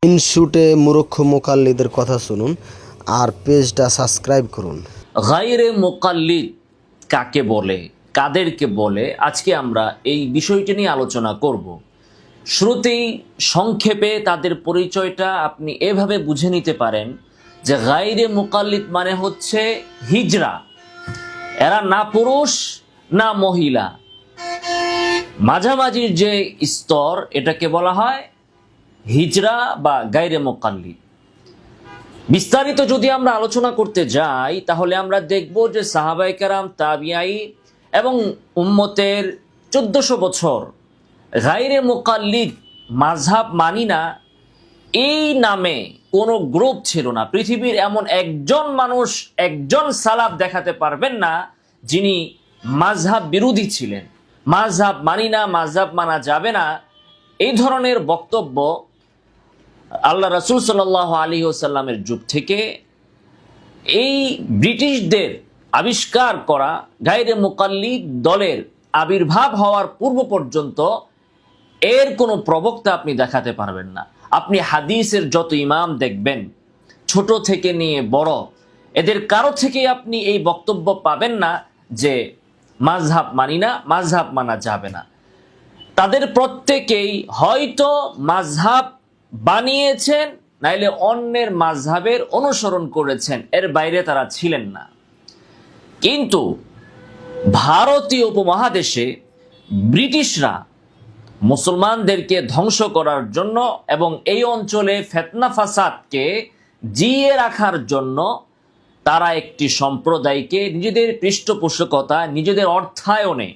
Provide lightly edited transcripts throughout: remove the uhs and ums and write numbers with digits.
ইনশুটে মূর্খ মোকাল্লিদের কথা শুনুন আর পেজটা সাবস্ক্রাইব করুন। গায়রে মুকাল্লিদ কাকে বলে, কাদেরকে বলে, আজকে আমরা এই বিষয়টি নিয়ে আলোচনা করব। শুরুতেই সংক্ষেপে তাদের পরিচয়টা আপনি এভাবে বুঝে নিতে পারেন যে গায়রে মুকাল্লিদ মানে হচ্ছে হিজরা। এরা না পুরুষ না মহিলা, মাঝামাঝির যে স্তর, এটাকে বলা হয় হিজরা বা গায়রে মুকাল্লিদ। বিস্তারিত যদি আমরা আলোচনা করতে যাই তাহলে আমরা দেখব যে সাহাবায়ে কেরাম, তাবিঈ এবং উম্মতের 1400 বছর গায়রে মুকাল্লিদ, মাযহাব মানি না, এই নামে কোনো গ্রুপ ছিল না। পৃথিবীর এমন একজন মানুষ, একজন সালাফ দেখাতে পারবেন না যিনি মাযহাব বিরোধী ছিলেন। মাযহাব মানি না, মাযহাব মানা যাবে না, এই ধরনের বক্তব্য আল্লাহ রাসূল সাল্লাল্লাহু আলাইহি ওয়াসাল্লামের যুগ থেকে এই ব্রিটিশদের আবিষ্কার করা গায়রে মুকাল্লিদ দলের আবির্ভাব হওয়ার পূর্ব পর্যন্ত এর কোনো প্রবক্তা আপনি দেখাতে পারবেন না। আপনি হাদিসের যত ইমাম দেখবেন, ছোট থেকে নিয়ে বড়, এদের কারো থেকে আপনি এই বক্তব্য পাবেন না যে মাযহাব মানি না, মাযহাব মানা যাবে না। তাদের প্রত্যেকেই হয়তো মাযহাব বানিয়েছেন, নাইলে অন্যের মাযহাবের অনুসরণ করেছেন, এর বাইরে তারা ছিলেন না। কিন্তু ভারতীয় উপমহাদেশে ব্রিটিশরা মুসলমানদেরকে ধ্বংস করার জন্য এবং এই অঞ্চলে ফিতনা ফাসাদকে জিয়ে রাখার জন্য তারা একটি সম্প্রদায়কে নিজেদের পৃষ্ঠপোষকতা, নিজেদের অর্থায়নে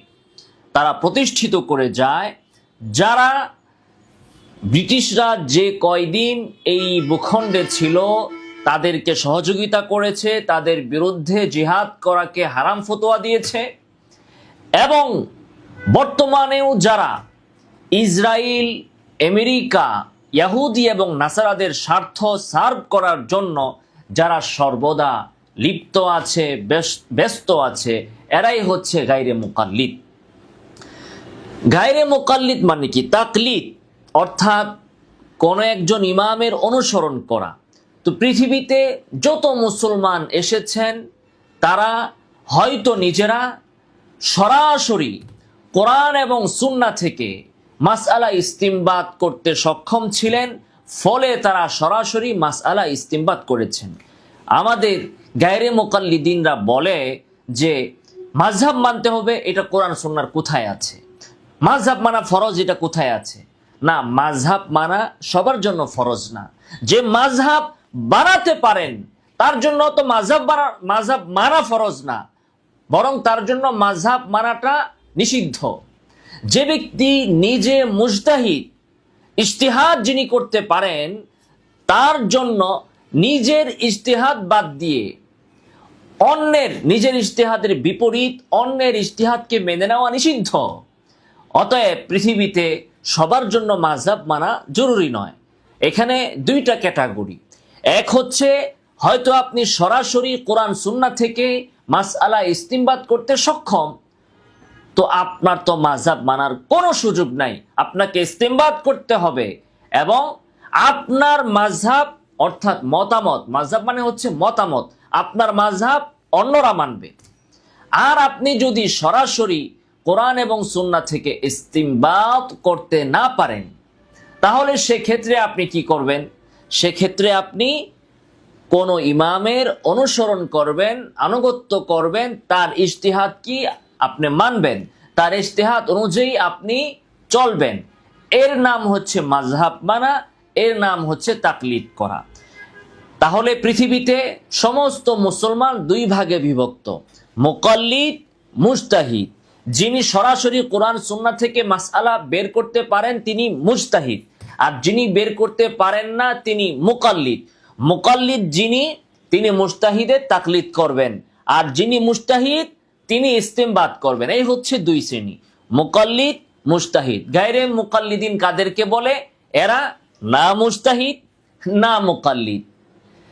তারা প্রতিষ্ঠিত করে যায়, যারা ব্রিটিশরা যে কয়দিন এই ভূখণ্ডে ছিল তাদেরকে সহযোগিতা করেছে, তাদের বিরুদ্ধে জিহাদ করাকে হারাম ফতোয়া দিয়েছে, এবং বর্তমানেও যারা ইসরায়েল, আমেরিকা, ইহুদি এবং নাসারাদের স্বার্থ সার্ভ করার জন্য যারা সর্বদা লিপ্ত আছে, ব্যস্ত আছে, এরাই হচ্ছে গায়রে মুকাল্লিদ। গায়রে মুকাল্লিদ মানে কি? তাকলিদ, অর্থাৎ কোন একজন ইমামের অনুসরণ করা। তো পৃথিবীতে যত মুসলমান এসেছেন তারা হয়তো নিজেরা সরাসরি কোরআন এবং সুন্নাহ থেকে মাসআলা ইস্তিমবাত করতে সক্ষম ছিলেন, ফলে তারা সরাসরি মাসআলা ইস্তিমবাত করেছেন। আমাদের গায়রে মুকাল্লিদিনরা বলে যে মাযহাব মানতে হবে, এটা কোরআন সুন্নাহর কোথায় আছে? মাযহাব মানা ফরজ, এটা কোথায় আছে? না, মাযহাব মানা সবার জন্য ফরজ না। যে মাযহাব বানাতে পারেন তার জন্য তো মাযহাব মানা ফরজ না, বরং তার জন্য মাযহাব মানাটা নিষিদ্ধ। যে ব্যক্তি নিজে মুজতাহিদ, ইজতিহাদ যিনি করতে পারেন, তার জন্য নিজের ইজতিহাদ বাদ দিয়ে অন্যের, নিজের ইজতিহাদের বিপরীত অন্যের ইজতিহাদকে মেনে নেওয়া নিষিদ্ধ। অতএব পৃথিবীতে সবার জন্য মাযহাব মানা জরুরি নয়। এখানে দুইটা ক্যাটাগরি। এক হচ্ছে হয়তো আপনি সরাসরি কোরআন সুন্নাহ থেকে মাসআলা ইস্তিমবাত করতে সক্ষম, তো আপনার তো মাযহাব মানার কোনো সুযোগ নাই। আপনাকে ইস্তিমবাত করতে হবে এবং আপনার মাযহাব অর্থাৎ মতামত, মাযহাব মানে হচ্ছে মতামত, আপনার মাযহাব অন্যরা মানবে। আর আপনি যদি সরাসরি কোরআন এবং সুন্নাহ থেকে ইস্তিমবাত করতে না পারেন, তাহলে সেক্ষেত্রে আপনি কি করবেন? সেক্ষেত্রে আপনি কোন ইমামের অনুসরণ করবেন, আনুগত্য করবেন, তার ইজতিহাদ কি আপনি মানবেন, তার ইজতিহাদ অনুযায়ী আপনি চলবেন। এর নাম হচ্ছে মাযহাব মানা, এর নাম হচ্ছে তাকলিদ করা। তাহলে পৃথিবীতে সমস্ত মুসলমান দুই ভাগে বিভক্ত, মুকাল্লিদ, মুজতাহিদ। যিনি সরাসরি কোরআন সুন্নাহ থেকে মাসআলা বের করতে পারেন তিনি মুজতাহিদ, আর যিনি বের করতে পারেন না তিনি মুকাল্লিদ। মুকাল্লিদ যিনি, তিনি মুজতাহিদের তাকলিদ করবেন, আর যিনি মুজতাহিদ তিনি ইস্তিমবাত করবেন। এই হচ্ছে দুই শ্রেণী, মুকাল্লিদ, মুজতাহিদ। গায়রে মুকাল্লিদিন কাদেরকে বলে? এরা না মুজতাহিদ না মুকাল্লিদ,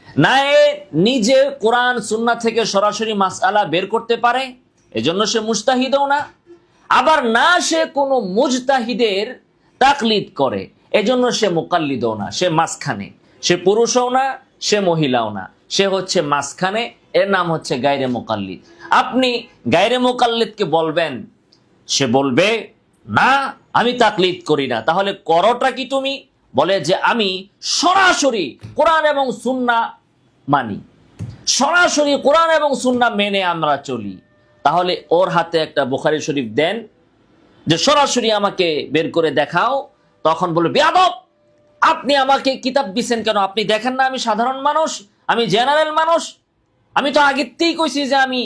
না এ নিজে কোরআন সুন্নাহ থেকে সরাসরি মাসআলা বের করতে পারে, এজন্য সে মুজতাহিদও না, আবার না সে কোনো মুজতাহিদের তাকলিদ করে, এজন্য সে মুকাল্লিদও না, সে মাঝখানে, সে পুরুষও না, সে মহিলাও না, সে হচ্ছে মাঝখানে, এর নাম হচ্ছে গায়রে মুকাল্লিদ। আপনি গায়রে মুকাল্লিদকে বলবেন, সে বলবে না আমি তাকলিদ করি না। তাহলে করোটা কি তুমি? বলে যে আমি সরাসরি কোরআন এবং সুন্নাহ মানি, সরাসরি কোরআন এবং সুন্নাহ মেনে আমরা চলি। তাহলে ওর হাতে একটা বুখারী শরীফ দেন, যে সরাসরি আমাকে বের করে দেখাও। তখন বলবে বেয়াদব, আপনি আমাকে কিতাব দিচ্ছেন কেন? আপনি দেখেন না আমি সাধারণ মানুষ, আমি জেনারেল মানুষ, আমি তো আগেতেই কইছি যে আমি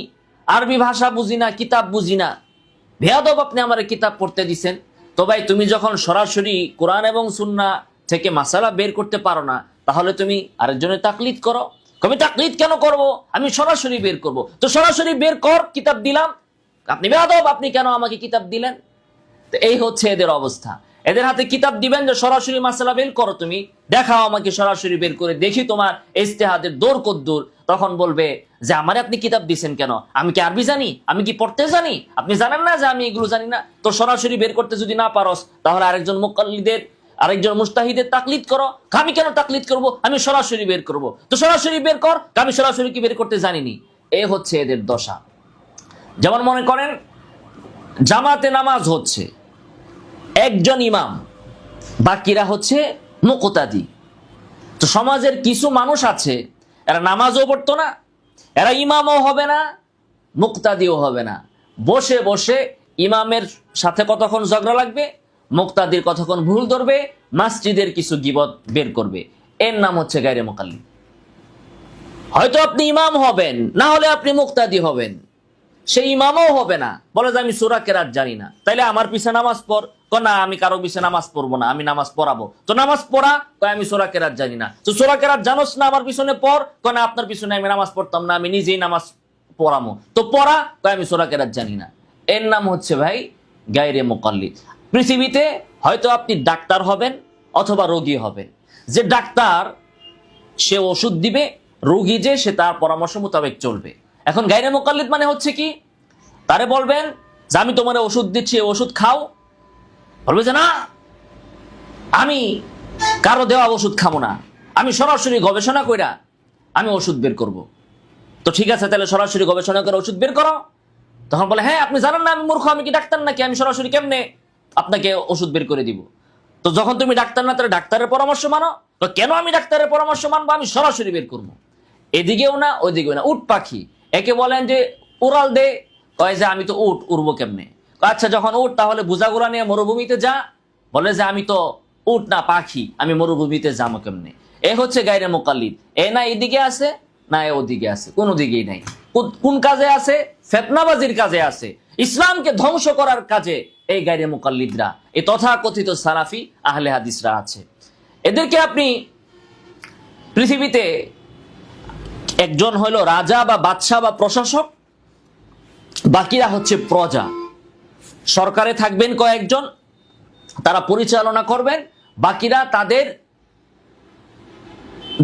আরবি ভাষা বুঝি না, কিতাব বুঝি না। বেয়াদব, আপনি আমার কিতাব পড়তে দিছেন। তো ভাই, তুমি যখন সরাসরি কোরআন এবং সুন্নাহ থেকে মাসালা বের করতে পারো না, তাহলে তুমি আরেকজনের তাকলিদ করো। আমি তাকলিদ কেন করব? আমি সরাসরি বের করব। তো সরাসরি বের কর, কিতাব দিলাম। আপনি বেয়াদব, আপনি কেন আমাকে কিতাব দিলেন? তো এই হচ্ছে এদের অবস্থা। এদের হাতে কিতাব দিবেন যে সরাসরি মাসালা বের করো, তুমি দেখাও আমাকে সরাসরি বের করে, দেখি তোমার ইজতিহাদের দৌড় কদ্দুর। তখন বলবে যে আমারে আপনি কিতাব দিছেন কেন? আমি কি আরবি জানি? আমি কি পড়তে জানি? আপনি জানেন না যে আমি এগুলো জানি না? তো সরাসরি বের করতে যদি না পারস, তাহলে আরেকজন মুকাল্লিদের, আরেকজন মুস্তাহিদের তাকলিদ করো। আমি কেন তাকলিদ করব? আমি সরাসরি বের করব। তো সরাসরি বের কর, আমি সরাসরি কি বের করতে জানিনি। এ হচ্ছে এদের দশা। যেমন মনে করেন জামাতে নামাজ হচ্ছে, একজন ইমাম, বাকিরা হচ্ছে মুকতাদি। তো সমাজের কিছু মানুষ আছে, এরা নামাজও পড়তো না, এরা ইমামও হবে না, মুকতাদিও হবে না। বসে বসে ইমামের সাথে কতক্ষণ ঝগড়া লাগবে, মুকতাদির কতক্ষণ ভুল ধরবে, মসজিদের কিছু গীবত বের করবে। এর নাম হচ্ছে গায়রে মুকাল্লিদ। হয়তো আপনি ইমাম হবেন, না হলে আপনি মুকতাদি হবেন। সেই ইমামও হবে না, বলে যে আমি সূরা কেরাত জানি না, তাইলে আমার পিছনে নামাজ পড়। না, আমি কারো পিছনে নামাজ পড়বো না, আমি নামাজ পড়াবো। তো নামাজ পড়া, আমি সূরা কেরাত জানি না। তো সূরা কেরাত জানোস না, আমার পিছনে পড়। না, আপনার পিছনে আমি নামাজ পড়তাম না, আমি নিজেই নামাজ পড়ামো। তো পড়া, আমি সূরা কেরাত জানি না। এর নাম হচ্ছে ভাই গায়রে মুকাল্লিদ। পৃথিবীতে হয়তো আপনি ডাক্তার হবেন অথবা রোগী হবেন। যে ডাক্তার, সে ওষুধ দিবে, রোগী যে সে তার পরামর্শ মোতাবেক চলবে। এখন গায়রে মুকাল্লিদ মানে হচ্ছে কি? তারে বলবেন যে আমি তোমার ওষুধ দিচ্ছি, ওষুধ খাও। বলবে যে না, আমি কারো দেওয়া ওষুধ খাবো না, আমি সরাসরি গবেষণা কইরা আমি ওষুধ বের করব। তো ঠিক আছে, তাহলে সরাসরি গবেষণা করে ওষুধ বের করো। তখন বলে হ্যাঁ, আপনি জানেন না আমি মূর্খ, আমি কি ডাক্তার নাকি? আমি সরাসরি কেমনে আপনাকে ওষুধ বের করে দিব? তো যখন তুমি ডাক্তার না, তাহলে ডাক্তারের পরামর্শ মানো। তো কেন আমি ডাক্তারের পরামর্শ মানবো? আমি সরাসরি বের করবো। এদিকেও না ওইদিকেও না। উট পাখি, একে বলেন যে উড়াল দে, কয় যে আমি তো উট, উড়বো কেমনে? আচ্ছা, যখন উট, তাহলে বুঝাগুলা নিয়ে মরুভূমিতে যা। বলে যে আমি তো উট না, পাখি, আমি মরুভূমিতে যাবো কেমনে? এ হচ্ছে গায়রে মুকাল্লিদ। এ না এদিকে আছে, না এ ওদিকে আছে, কোনো দিকেই নাই। কোন কাজে আছে? ফিতনাবাজির কাজে আছে, ইসলামকে ধ্বংস করার কাজে এই গায়রে মুকাল্লিদরা, এই তথাকথিত সালাফি আহলে হাদিসরা আছে। এদেরকে আপনি পৃথিবীতে, একজন হলো রাজা বা বাদশাহ বা প্রশাসক, বাকিরা হচ্ছে প্রজা। সরকারে থাকবেন কয়েকজন, তারা পরিচালনা করবেন, বাকিরা তাদের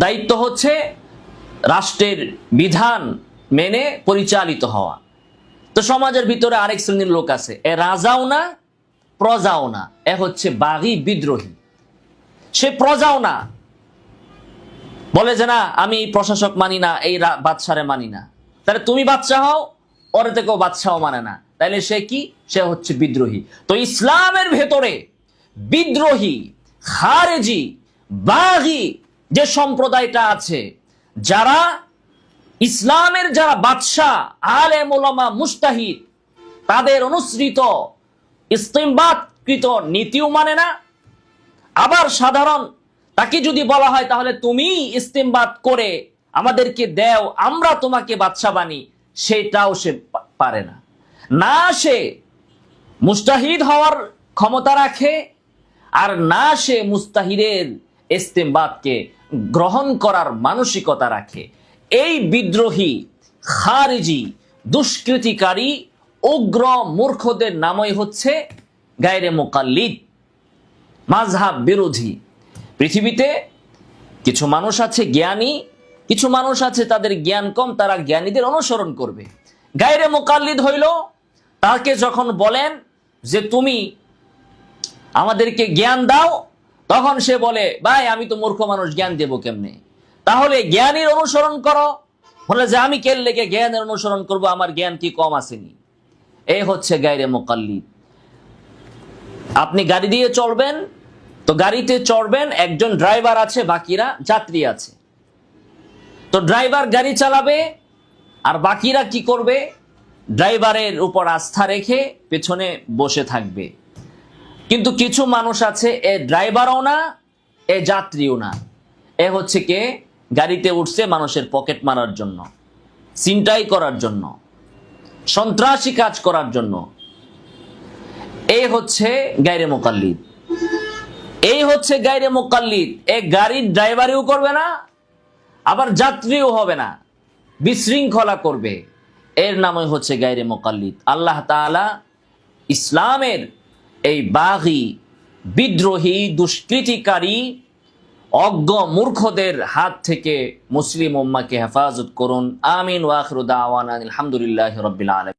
দায়িত্ব হচ্ছে রাষ্ট্রের বিধান মেনে পরিচালিত হওয়া। তো সমাজের ভিতরে আরেক শ্রেণীর লোক আছে, এ রাজাও না প্রজাও না, এ হচ্ছে বাগী, বিদ্রোহী। সে প্রজাও না, বলে যে না আমি প্রশাসক মানি না, এই বাদশারে মানি না। তাহলে তুমি বাদশা হও, ওরে থেকেও বাদশাও মানে না, তাইলে সে কি? সে হচ্ছে বিদ্রোহী। তো ইসলামের ভেতরে বিদ্রোহী, খারেজি, বাগী যে সম্প্রদায়টা আছে, যারা ইসলামের যারা বাদশা, আলেম ওলামা, মুস্তাহিদ, তাদের অনুসৃত ইস্তিমবাদকৃত নীতিও মানে না। আবার সাধারণ তাকে যদি বলা হয় তাহলে তুমি ইস্তিমবাদ করে আমাদেরকে দেও, আমরা তোমাকে বাদশা বানি, সেটাও সে পারে না। না সে মুস্তাহিদ হওয়ার ক্ষমতা রাখে, আর না সে মুস্তাহিদের ইস্তিমবাদকে গ্রহণ করার মানসিকতা রাখে। এই বিদ্রোহী, খারিজি, দুষ্কৃতিকারী, উগ্র মূর্খদের নামই হচ্ছে গায়রে মুকাল্লিদ, মাযহাব বিরোধী। পৃথিবীতে কিছু মানুষ আছে জ্ঞানী, কিছু মানুষ আছে তাদের জ্ঞান কম, তারা জ্ঞানীদের অনুসরণ করবে। গায়রে মুকাল্লিদ হইল তাকে যখন বলেন যে তুমি আমাদেরকে জ্ঞান দাও, তখন সে বলে, ভাই আমি তো মূর্খ মানুষ, জ্ঞান দেব কেমনে? তাহলে জ্ঞানীর অনুসরণ করো। বলে যে আমি কেন লেগে জ্ঞানের অনুসরণ করব, আমার জ্ঞান কি কম আসেনি? এই হচ্ছে গায়রে মুকাল্লিদ। আপনি গাড়ি দিয়ে চলবেন, তো গাড়িতে চড়বেন, একজন ড্রাইভার আছে, বাকিরা যাত্রী আছে। তো ড্রাইভার গাড়ি চালাবে, আর বাকিরা কি করবে? ড্রাইভারের উপর আস্থা রেখে পেছনে বসে থাকবে। কিন্তু কিছু মানুষ আছে, এ ড্রাইভারও না, এ যাত্রীও না, এ হচ্ছে কে, গাড়িতে উঠছে মানুষের পকেট মারার জন্য, ছিনতাই করার জন্য, সন্ত্রাসী কাজ করার জন্য। এই হচ্ছে গায়রে মুকাল্লিদ। এই হচ্ছে গায়রে মুকাল্লিদ। এ গাড়ির ড্রাইভারিও করবে না, আবার যাত্রীও হবে না, বিশৃঙ্খলা করবে। এর নামই হচ্ছে গায়রে মুকাল্লিদ। আল্লাহ তাআলা ইসলামের এই বাগী, বিদ্রোহী, দুষ্কৃতিকারী, অজ্ঞ মূর্খদের হাত থেকে মুসলিম উম্মাহকে হেফাজত করুন। আমিন ওয়া আখিরু দাওয়ানা আলহামদুলিল্লাহি রাব্বিল আলামিন।